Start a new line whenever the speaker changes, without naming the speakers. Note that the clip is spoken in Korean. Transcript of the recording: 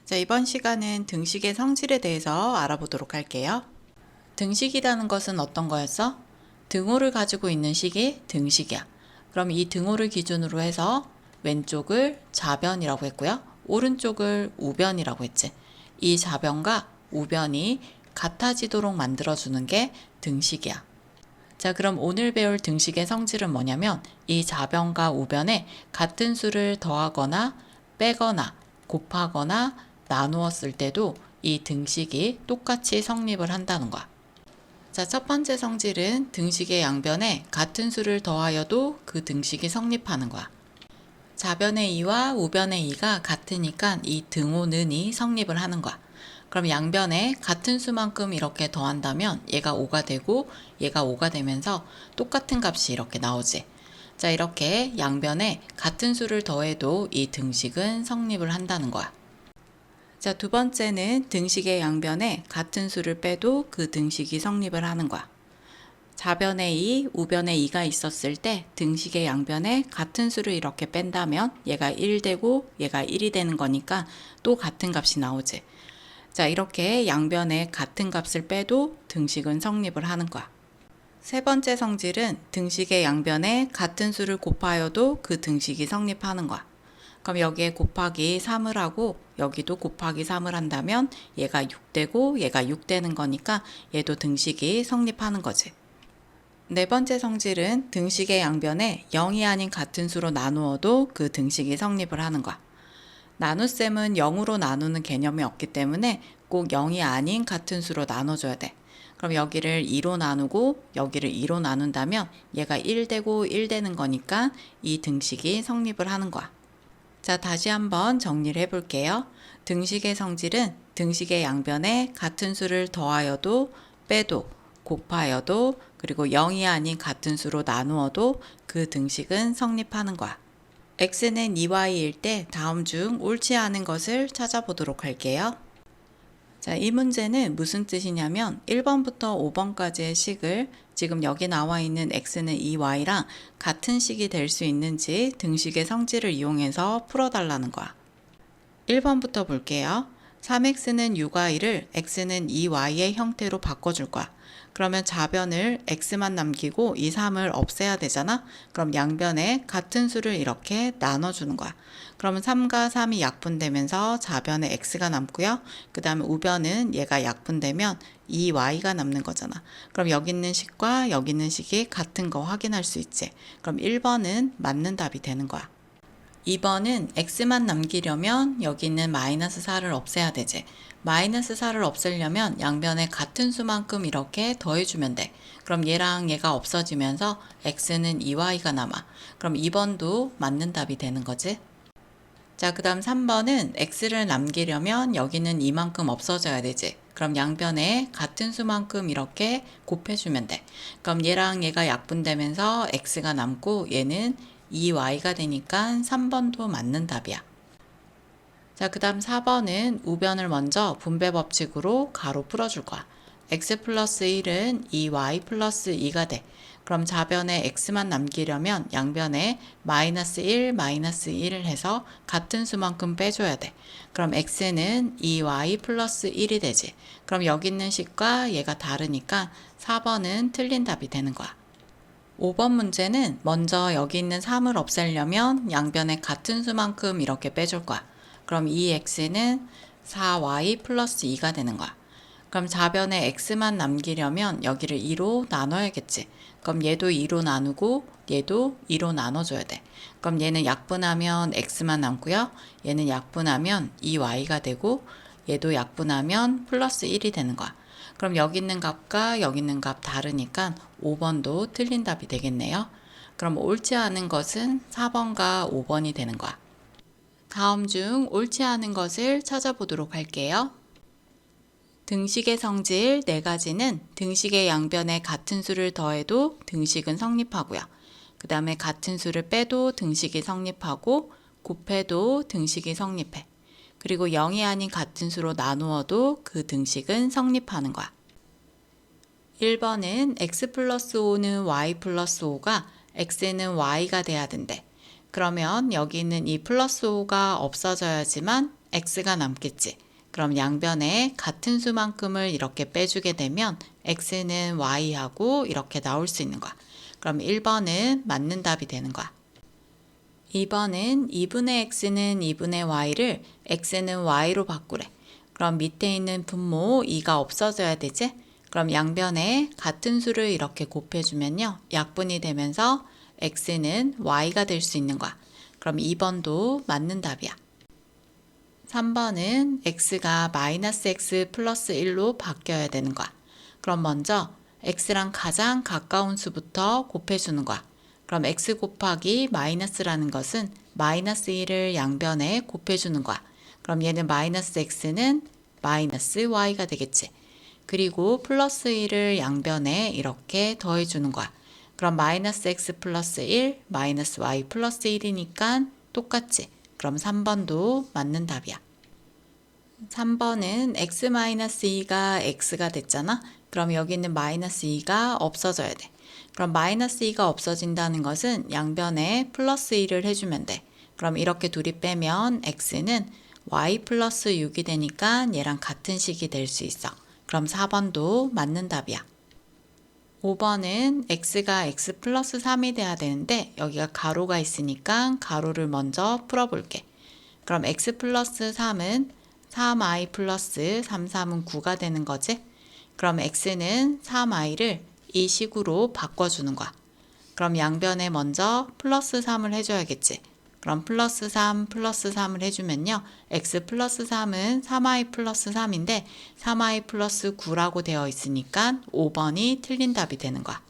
자, 이번 시간은 등식의 성질에 대해서 알아보도록 할게요. 등식이라는 것은 어떤 거였어? 등호를 가지고 있는 식이 등식이야. 그럼 이 등호를 기준으로 해서 왼쪽을 좌변이라고 했고요. 오른쪽을 우변이라고 했지. 이 좌변과 우변이 같아지도록 만들어주는 게 등식이야. 자, 그럼 오늘 배울 등식의 성질은 뭐냐면 이 좌변과 우변에 같은 수를 더하거나 빼거나 곱하거나 나누었을 때도 이 등식이 똑같이 성립을 한다는 거야. 자, 첫 번째 성질은 등식의 양변에 같은 수를 더하여도 그 등식이 성립하는 거야. 좌변의 2와 우변의 2가 같으니까 이 등호는이 성립을 하는 거야. 그럼 양변에 같은 수만큼 이렇게 더한다면 얘가 5가 되고 얘가 5가 되면서 똑같은 값이 이렇게 나오지. 자, 이렇게 양변에 같은 수를 더해도 이 등식은 성립을 한다는 거야. 자, 두 번째는 등식의 양변에 같은 수를 빼도 그 등식이 성립을 하는 거야. 좌변에 2, 우변에 2가 있었을 때 등식의 양변에 같은 수를 이렇게 뺀다면 얘가 1 되고 얘가 1이 되는 거니까 또 같은 값이 나오지. 자, 이렇게 양변에 같은 값을 빼도 등식은 성립을 하는 거야. 세 번째 성질은 등식의 양변에 같은 수를 곱하여도 그 등식이 성립하는 거야. 그럼 여기에 곱하기 3을 하고 여기도 곱하기 3을 한다면 얘가 6 되고 얘가 6 되는 거니까 얘도 등식이 성립하는 거지. 네 번째 성질은 등식의 양변에 0이 아닌 같은 수로 나누어도 그 등식이 성립을 하는 거야. 나눗셈은 0으로 나누는 개념이 없기 때문에 꼭 0이 아닌 같은 수로 나눠줘야 돼. 그럼 여기를 2로 나누고 여기를 2로 나눈다면 얘가 1 되고 1 되는 거니까 이 등식이 성립을 하는 거야. 자, 다시 한번 정리를 해볼게요. 등식의 성질은 등식의 양변에 같은 수를 더하여도 빼도 곱하여도 그리고 0이 아닌 같은 수로 나누어도 그 등식은 성립하는 거야. x는 2y일 때 다음 중 옳지 않은 것을 찾아보도록 할게요. 자, 이 문제는 무슨 뜻이냐면 1번부터 5번까지의 식을 지금 여기 나와 있는 x는 2y랑 같은 식이 될 수 있는지 등식의 성질을 이용해서 풀어달라는 거야. 1번부터 볼게요. 3x는 6y를 x는 2y의 형태로 바꿔줄 거야. 그러면 좌변을 x만 남기고 이 3을 없애야 되잖아. 그럼 양변에 같은 수를 이렇게 나눠주는 거야. 그러면 3과 3이 약분되면서 좌변에 x가 남고요. 그 다음에 우변은 얘가 약분되면 2y가 남는 거잖아. 그럼 여기 있는 식과 여기 있는 식이 같은 거 확인할 수 있지. 그럼 1번은 맞는 답이 되는 거야. 2번은 x만 남기려면 여기 있는 마이너스 4를 없애야 되지. 마이너스 4를 없애려면 양변에 같은 수만큼 이렇게 더해주면 돼. 그럼 얘랑 얘가 없어지면서 x는 2y가 남아. 그럼 2번도 맞는 답이 되는 거지. 자, 그 다음 3번은 x를 남기려면 여기는 이만큼 없어져야 되지. 그럼 양변에 같은 수만큼 이렇게 곱해주면 돼. 그럼 얘랑 얘가 약분되면서 x가 남고 얘는 2y가 되니까 3번도 맞는 답이야. 자, 그 다음 4번은 우변을 먼저 분배 법칙으로 가로 풀어줄 거야. x 플러스 1은 2y 플러스 2가 돼. 그럼 좌변에 x만 남기려면 양변에 마이너스 1, 마이너스 1을 해서 같은 수만큼 빼줘야 돼. 그럼 x는 2y 플러스 1이 되지. 그럼 여기 있는 식과 얘가 다르니까 4번은 틀린 답이 되는 거야. 5번 문제는 먼저 여기 있는 3을 없애려면 양변에 같은 수만큼 이렇게 빼줄 거야. 그럼 이 x는 4y 플러스 2가 되는 거야. 그럼 좌변에 x만 남기려면 여기를 2로 나눠야겠지. 그럼 얘도 2로 나누고 얘도 2로 나눠줘야 돼. 그럼 얘는 약분하면 x만 남고요. 얘는 약분하면 2y가 되고 얘도 약분하면 플러스 1이 되는 거야. 그럼 여기 있는 값과 여기 있는 값 다르니까 5번도 틀린 답이 되겠네요. 그럼 옳지 않은 것은 4번과 5번이 되는 거야. 다음 중 옳지 않은 것을 찾아보도록 할게요. 등식의 성질 4가지는 등식의 양변에 같은 수를 더해도 등식은 성립하고요. 그 다음에 같은 수를 빼도 등식이 성립하고 곱해도 등식이 성립해. 그리고 0이 아닌 같은 수로 나누어도 그 등식은 성립하는 거야. 1번은 x 플러스 5는 y 플러스 5가 x는 y가 돼야 된대. 그러면 여기 있는 이 플러스 5가 없어져야지만 x가 남겠지. 그럼 양변에 같은 수만큼을 이렇게 빼주게 되면 x는 y하고 이렇게 나올 수 있는 거야. 그럼 1번은 맞는 답이 되는 거야. 2번은 2분의 x는 2분의 y를 x는 y로 바꾸래. 그럼 밑에 있는 분모 2가 없어져야 되지? 그럼 양변에 같은 수를 이렇게 곱해주면요. 약분이 되면서 x는 y가 될 수 있는 거야. 그럼 2번도 맞는 답이야. 3번은 x가 마이너스 x 플러스 1로 바뀌어야 되는 거야. 그럼 먼저 x랑 가장 가까운 수부터 곱해주는 거야. 그럼 x 곱하기 마이너스라는 것은 마이너스 1을 양변에 곱해주는 거야. 그럼 얘는 마이너스 x는 마이너스 y가 되겠지. 그리고 플러스 1을 양변에 이렇게 더해주는 거야. 그럼 마이너스 x 플러스 1, 마이너스 y 플러스 1이니까 똑같지. 그럼 3번도 맞는 답이야. 3번은 x-2가 x가 됐잖아. 그럼 여기 있는 마이너스 2가 없어져야 돼. 그럼 마이너스 2가 없어진다는 것은 양변에 플러스 1을 해주면 돼. 그럼 이렇게 둘이 빼면 x는 y 플러스 6이 되니까 얘랑 같은 식이 될 수 있어. 그럼 4번도 맞는 답이야. 5번은 x가 x 플러스 3이 돼야 되는데 여기가 가로가 있으니까 가로를 먼저 풀어볼게. 그럼 x 플러스 3은 3i 플러스 3, 3은 9가 되는 거지? 그럼 x는 3i를 이 식으로 바꿔주는 거야. 그럼 양변에 먼저 플러스 3을 해줘야겠지. 그럼 플러스 3 플러스 3을 해주면요. x 플러스 3은 3i 플러스 3인데 3i 플러스 9라고 되어 있으니까 5번이 틀린 답이 되는 거야.